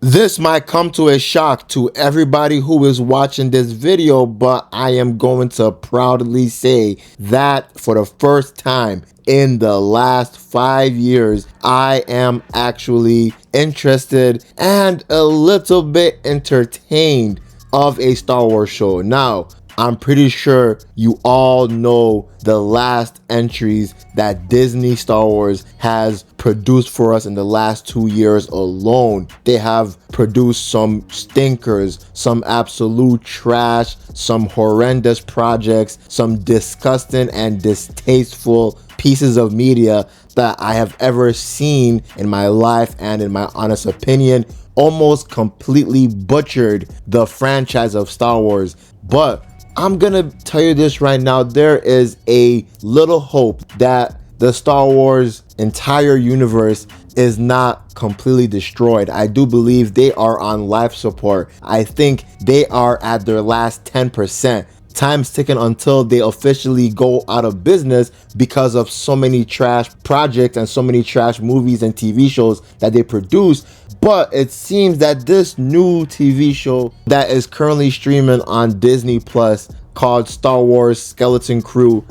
This might come to a shock to everybody who is watching this video, but I am going to proudly say that for the first time in the last 5 years, I am actually interested and a little bit entertained of a Star Wars show. Now, I'm pretty sure you all know the last entries that Disney Star Wars has produced for us in the last 2 years alone. They have produced some stinkers, some absolute trash, some horrendous projects, some disgusting and distasteful pieces of media that I have ever seen in my life, and in my honest opinion, almost completely butchered the franchise of Star Wars. But I'm gonna tell you this right now, there is a little hope that the Star Wars entire universe is not completely destroyed. I do believe they are on life support. I think they are at their last 10%. Time's ticking until they officially go out of business because of so many trash projects and so many trash movies and TV shows that they produce. But it seems that this new TV show that is currently streaming on Disney Plus called Star Wars Skeleton Crew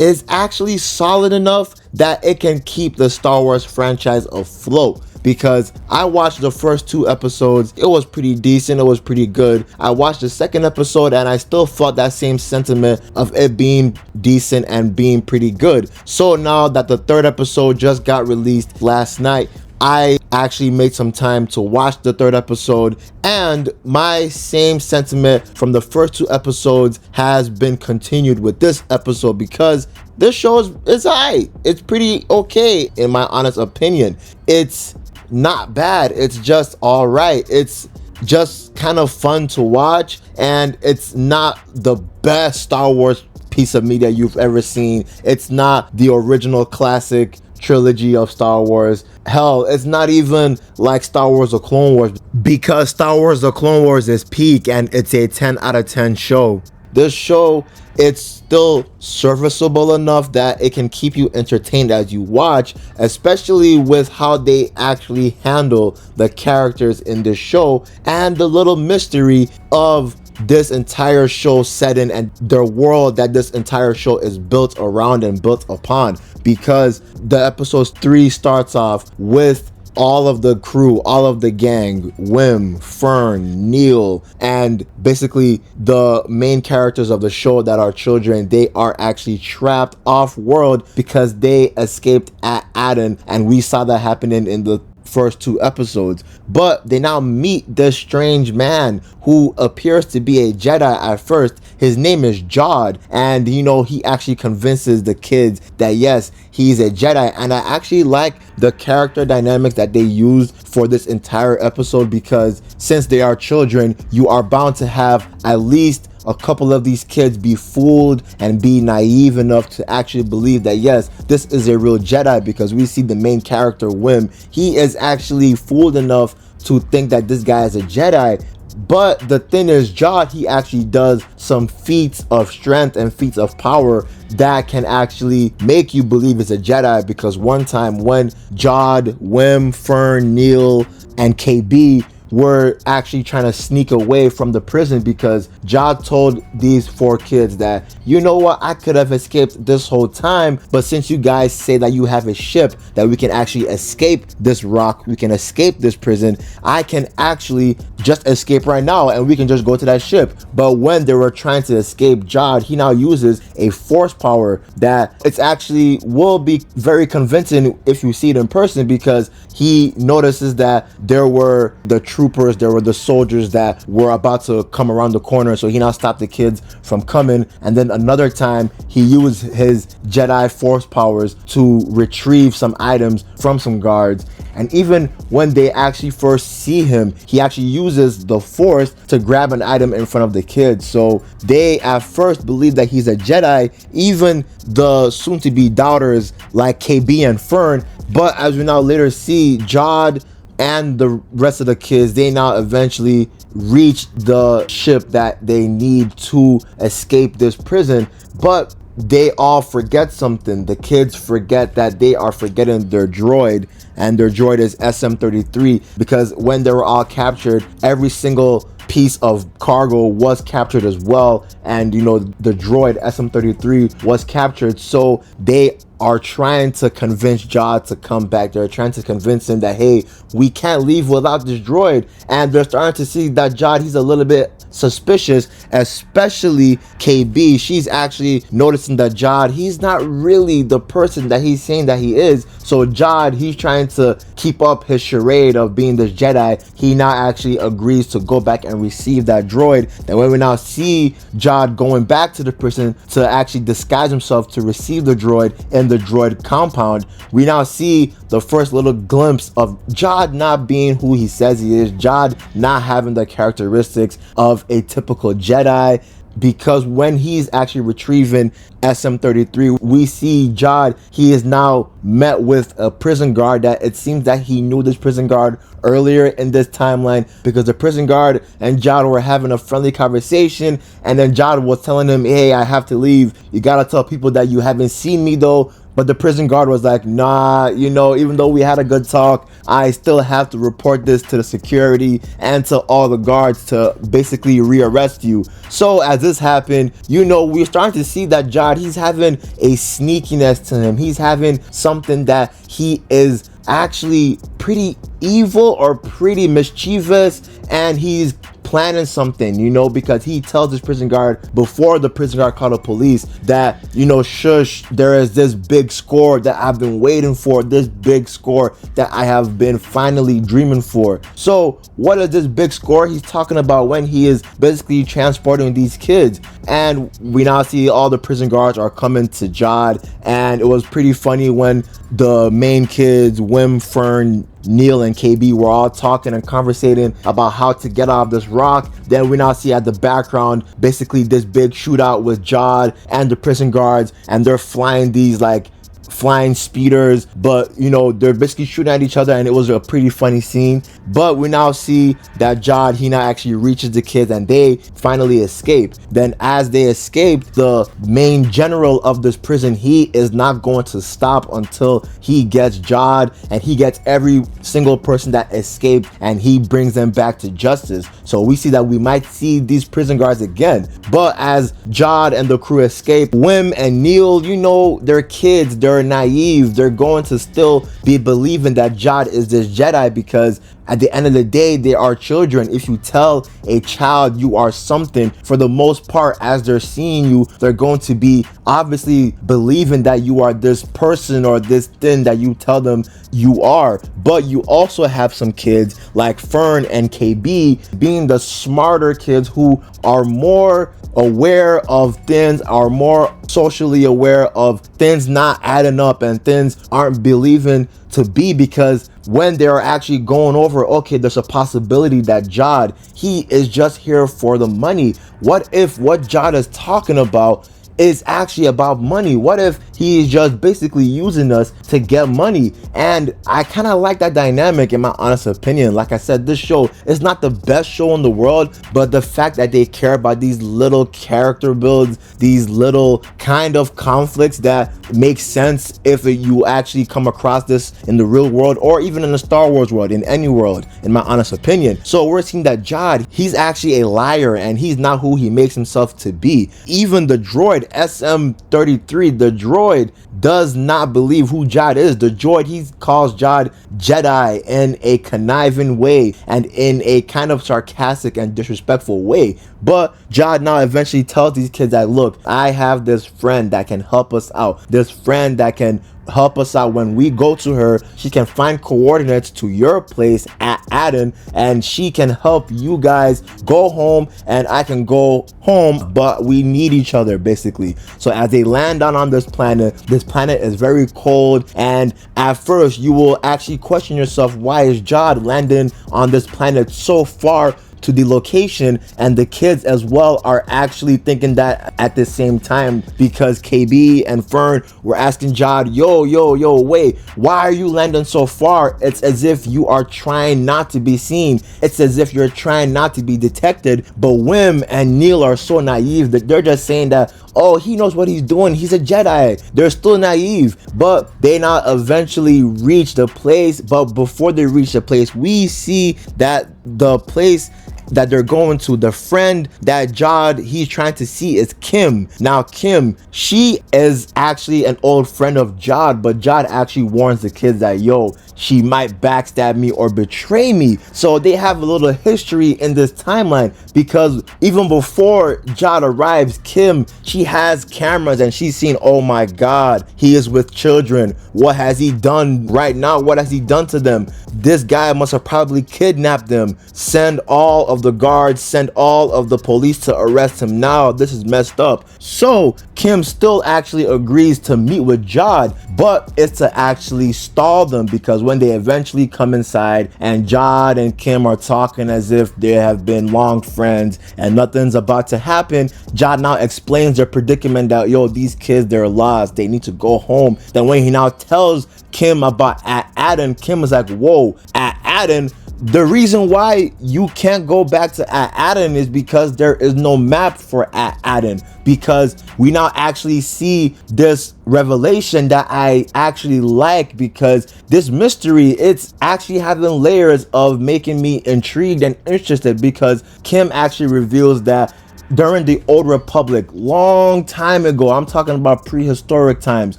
is actually solid enough that it can keep the Star Wars franchise afloat. Because I watched the first 2 episodes, it was pretty decent, it was pretty good. I watched the second episode and I still felt that same sentiment of it being decent and being pretty good. So now that the third episode just got released last night, I actually made some time to watch the third episode, and my same sentiment from the first 2 episodes has been continued with this episode, because this show is alright. It's pretty okay in my honest opinion. It's not bad, it's just alright. It's just kind of fun to watch, and it's not the best Star Wars piece of media you've ever seen. It's not the original classic trilogy of Star Wars. Hell, it's not even like Star Wars The Clone Wars, because Star Wars The Clone Wars is peak and it's a 10 out of 10 show. This show, it's still serviceable enough that it can keep you entertained as you watch, especially with how they actually handle the characters in this show and the little mystery of this entire show setting and the world that this entire show is built around and built upon. Because the episode 3 starts off with all of the crew, all of the gang, Wim, Fern, Neil, and basically the main characters of the show that are children, they are actually trapped off world because they escaped at Aden, and we saw that happening in the first 2 episodes. But they now meet this strange man who appears to be a Jedi at first. His name is Jod, and he actually convinces the kids that yes, he's a Jedi. And I actually like the character dynamics that they used for this entire episode, because since they are children, you are bound to have at least a couple of these kids be fooled and be naive enough to actually believe that yes, this is a real Jedi, because we see the main character Wim, he is actually fooled enough to think that this guy is a Jedi. But the thing is, Jod, he actually does some feats of strength and feats of power that can actually make you believe it's a Jedi, because one time when Jod, Wim, Fern, Neil, and KB were actually trying to sneak away from the prison, because Jod told these 4 kids that, you know what, I could have escaped this whole time, but since you guys say that you have a ship that we can actually escape this rock, we can escape this prison, I can actually just escape right now and we can just go to that ship. But when they were trying to escape, Jod, he now uses a force power that it's actually will be very convincing if you see it in person, because he notices that there were the troopers, there were the soldiers that were about to come around the corner, so he now stopped the kids from coming. And then another time he used his Jedi force powers to retrieve some items from some guards. And even when they actually first see him, he actually uses the force to grab an item in front of the kids. So they at first believe that he's a Jedi, even the soon-to-be doubters like KB and Fern. But as we now later see, Jod and the rest of the kids, they now eventually reach the ship that they need to escape this prison. But they all forget something. The kids forget that they are forgetting their droid, and their droid is SM-33, because when they were all captured, every single piece of cargo was captured as well, and you know, the droid SM-33 was captured. So they are trying to convince Jod to come back. They're trying to convince him that, hey, we can't leave without this droid. And they're starting to see that Jod, he's a little bit suspicious, especially KB. She's actually noticing that Jod, he's not really the person that he's saying that he is. So Jod, he's trying to keep up his charade of being this Jedi. He now actually agrees to go back and receive that droid. And when we now see Jod going back to the prison to actually disguise himself to receive the droid in the droid compound, we now see the first little glimpse of Jod not being who he says he is. Jod not having the characteristics of a typical Jedi, because when he's actually retrieving SM-33, we see Jod, he is now met with a prison guard that it seems that he knew this prison guard earlier in this timeline, because the prison guard and Jod were having a friendly conversation, and then Jod was telling him, hey, I have to leave. You gotta tell people that you haven't seen me though. But the prison guard was like, nah, you know, even though we had a good talk, I still have to report this to the security and to all the guards to basically rearrest you. So as this happened, you know, we're starting to see that Jod, he's having a sneakiness to him. He's having something that he is actually pretty evil or pretty mischievous, and he's planning something, you know, because he tells this prison guard before the prison guard called the police that, you know, shush, there is this big score that I've been waiting for, this big score that I have been finally dreaming for. So what is this big score he's talking about when he is basically transporting these kids? And we now see all the prison guards are coming to Jod, and it was pretty funny when the main kids, Wim, Fern, Neil, and KB were all talking and conversating about how to get off this rock. Then we now see at the background basically this big shootout with Jod and the prison guards, and they're flying these like flying speeders, but you know, they're basically shooting at each other, and it was a pretty funny scene. But we now see that Jod, he now actually reaches the kids, and they finally escape. Then as they escape, the main general of this prison, he is not going to stop until he gets Jod, and he gets every single person that escaped, and he brings them back to justice. So we see that we might see these prison guards again. But as Jod and the crew escape, Wim and Neil, you know, they're kids, they're naive, they're going to still be believing that Jod is this Jedi, because at the end of the day, they are children. If you tell a child you are something, for the most part, as they're seeing you, they're going to be obviously believing that you are this person or this thing that you tell them you are. But you also have some kids like Fern and KB being the smarter kids who are more aware of things, are more socially aware of things not adding up and things aren't believing to be, because when they're actually going over, okay, there's a possibility that Jod, he is just here for the money. What if what Jod is talking about is actually about money? What if he is just basically using us to get money? And I kind of like that dynamic, in my honest opinion. Like I said, this show is not the best show in the world, but the fact that they care about these little character builds, these little kind of conflicts that make sense if you actually come across this in the real world, or even in the Star Wars world, in any world, in my honest opinion. So we're seeing that Jod, he's actually a liar, and he's not who he makes himself to be. Even the droid SM-33, the droid does not believe who Jod is. The droid, he calls Jod Jedi in a conniving way and in a kind of sarcastic and disrespectful way. But Jod now eventually tells these kids that, look, I have this friend that can help us out, this friend that can help us out. When we go to her, she can find coordinates to your place at Aden, and she can help you guys go home, and I can go home, but we need each other, basically. So as they land on this planet is very cold, and at first you will actually question yourself, why is Jod landing on this planet so far to the location? And the kids as well are actually thinking that at the same time, because KB and Fern were asking Jod, yo, wait, why are you landing so far? It's as if you are trying not to be seen. It's as if you're trying not to be detected. But Wim and Neil are so naive that they're just saying that, oh, he knows what he's doing, he's a Jedi. They're still naive, but they now eventually reach the place. But before they reach the place, we see that the place that they're going to, the friend that Jod he's trying to see, is Kim. Now Kim, she is actually an old friend of Jod, but Jod actually warns the kids that, yo, she might backstab me or betray me. So they have a little history in this timeline, because even before Jod arrives, Kim, she has cameras and she's seen, oh my god, he is with children. What has he done right now? What has he done to them? This guy must have probably kidnapped them. Send all of the guards, send all of the police to arrest him now. This is messed up. So Kim still actually agrees to meet with Jod, but it's to actually stall them, because when they eventually come inside and Jod and Kim are talking as if they have been long friends and nothing's about to happen, Jod now explains their predicament that, yo, these kids, they're lost, they need to go home. Then when he now tells Kim about Aden, Kim is like, whoa, Aden? The reason why you can't go back to Aden is because there is no map for Aden, because we now actually see this revelation that I actually like, because this mystery, it's actually having layers of making me intrigued and interested, because Kim actually reveals that during the Old Republic, long time ago, I'm talking about prehistoric times,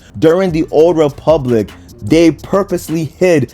during the Old Republic, they purposely hid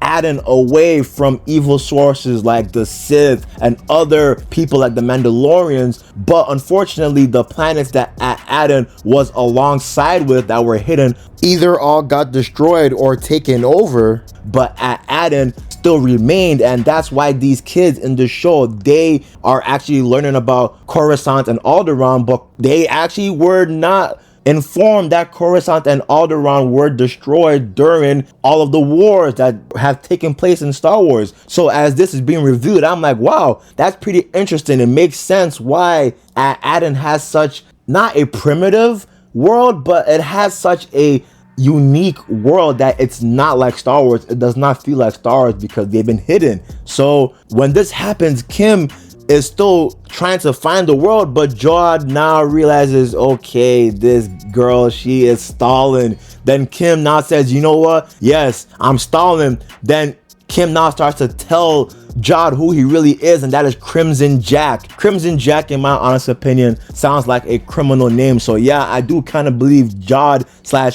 Aden away from evil sources like the Sith and other people like the Mandalorians. But unfortunately, the planets that Aden was alongside with that were hidden either all got destroyed or taken over, but Aden still remained. And that's why these kids in the show, they are actually learning about Coruscant and Alderaan, but they actually were not informed that Coruscant and Alderaan were destroyed during all of the wars that have taken place in Star Wars. So as this is being reviewed, I'm like, wow, that's pretty interesting. It makes sense why Aden has such, not a primitive world, but it has such a unique world that it's not like Star Wars. It does not feel like Star Wars because they've been hidden. So when this happens, Kim is still trying to find the world, but Jod now realizes, okay, this girl, she is stalling. Then Kim now says, you know what? Yes, I'm stalling. Then Kim now starts to tell Jod who he really is, and that is Crimson Jack. Crimson Jack, in my honest opinion, sounds like a criminal name. So yeah, I do kind of believe Jod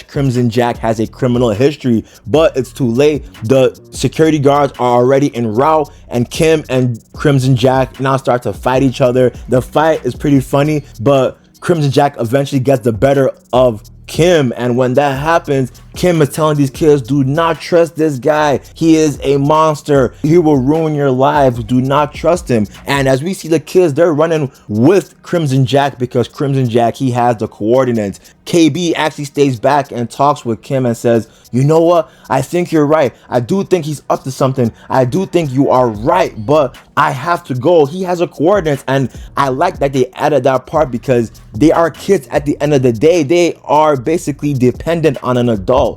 / Crimson Jack has a criminal history, but it's too late. The security guards are already en route, and Kim and Crimson Jack now start to fight each other. The fight is pretty funny, but Crimson Jack eventually gets the better of Kim, and when that happens, Kim is telling these kids, do not trust this guy. He is a monster. He will ruin your lives. Do not trust him. And as we see the kids, they're running with Crimson Jack, because Crimson Jack, he has the coordinates. KB actually stays back and talks with Kim and says, you know what? I think you're right. I do think he's up to something. I do think you are right, but I have to go. He has a coordinates. And I like that they added that part, because they are kids at the end of the day. They are basically dependent on an adult.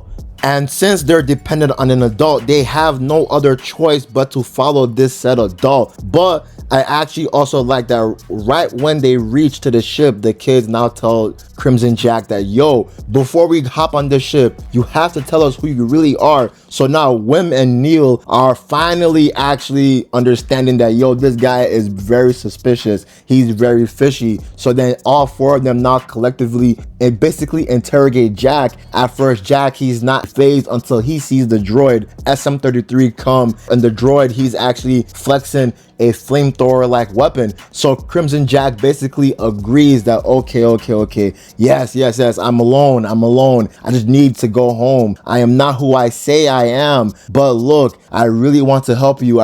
And since they're dependent on an adult, they have no other choice but to follow this said adult. But I actually also like that right when they reach to the ship, the kids now tell Crimson Jack that, yo, before we hop on the ship, you have to tell us who you really are. So now Wim and Neil are finally actually understanding that, yo, this guy is very suspicious. He's very fishy. So then all four of them now collectively and basically interrogate Jack. At first, Jack, he's not phased until he sees the droid SM-33 come, and the droid, he's actually flexing a flamethrower like weapon. So Crimson Jack basically agrees that okay, yes, I'm alone, I just need to go home. I am not who I say I am, but look, I really want to help you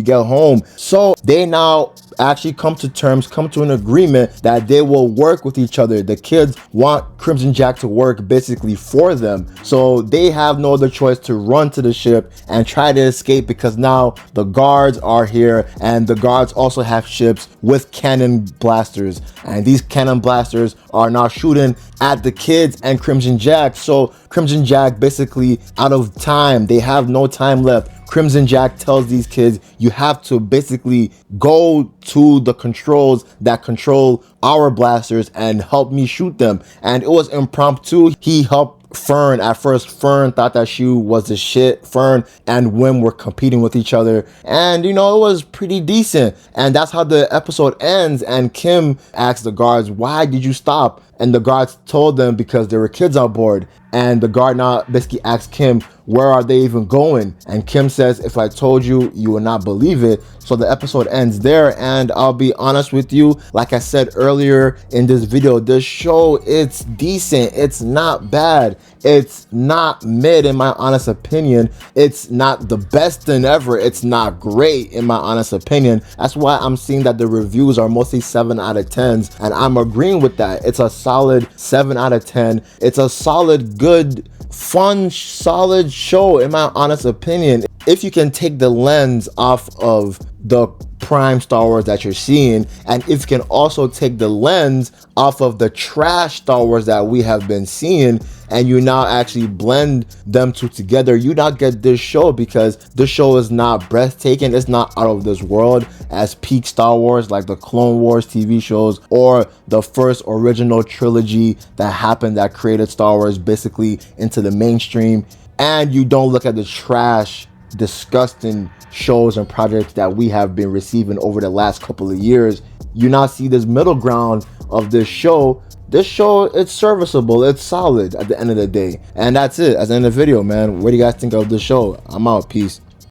get home. So they now actually come to an agreement that they will work with each other. The kids want Crimson Jack to work basically for them, so they have no other choice to run to the ship and try to escape, because now the guards are here, and the guards also have ships with cannon blasters, and these cannon blasters are now shooting at the kids and Crimson Jack. So Crimson Jack basically out of time, they have no time left. Crimson Jack tells these kids, you have to basically go to the controls that control our blasters and help me shoot them. And it was impromptu. He helped Fern. At first, Fern thought that she was the shit. Fern and Wim were competing with each other, and you know, it was pretty decent. And that's how the episode ends. And Kim asks the guards, why did you stop? And the guards told them because there were kids on board. And the guard now basically asks Kim, where are they even going? And Kim says, if I told you, you would not believe it. So the episode ends there. And I'll be honest with you, like I said earlier in this video, this show, it's decent. It's not bad. It's not mid, in my honest opinion. It's not the best thing ever. It's not great, in my honest opinion. That's why I'm seeing that the reviews are mostly 7 out of 10s, and I'm agreeing with that. It's a solid 7 out of 10. It's a solid, good, fun, solid show, in my honest opinion. If you can take the lens off of the prime Star Wars that you're seeing, and if you can also take the lens off of the trash Star Wars that we have been seeing, and you now actually blend them two together, you now get this show, because this show is not breathtaking. It's not out of this world as peak Star Wars like the Clone Wars TV shows or the first original trilogy that happened that created Star Wars basically into the mainstream. And you don't look at the trash, disgusting shows and projects that we have been receiving over the last couple of years. You now see this middle ground of this show. This show, it's serviceable, it's solid at the end of the day. And that's it. At the end of the video, man, what do you guys think of this show? I'm out. Peace.